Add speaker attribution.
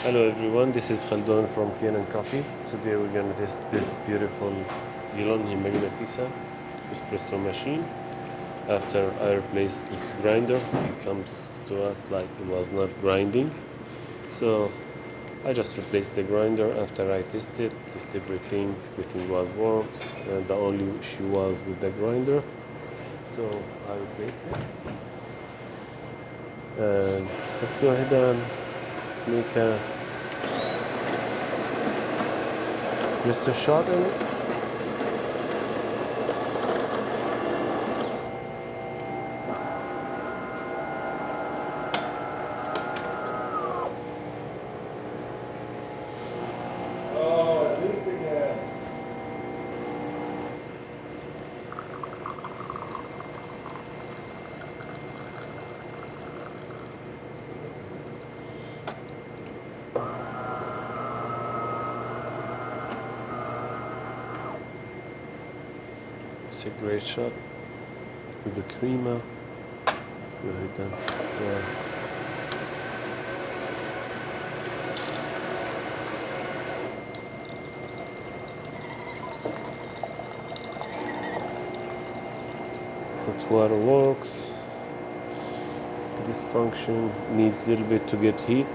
Speaker 1: Hello everyone, this is Khaldun from Kanen Coffee. Today we're going to test this beautiful DeLonghi Magnifica espresso machine. After I replaced this grinder, it comes to us like it was not grinding. So I just replaced the grinder after I test everything was works, and the only issue was with the grinder. So I replaced it. And let's go ahead and make a espresso shot in it. It's a great shot with the crema. Let's go ahead and stir. Hot water works. This function needs a little bit to get heat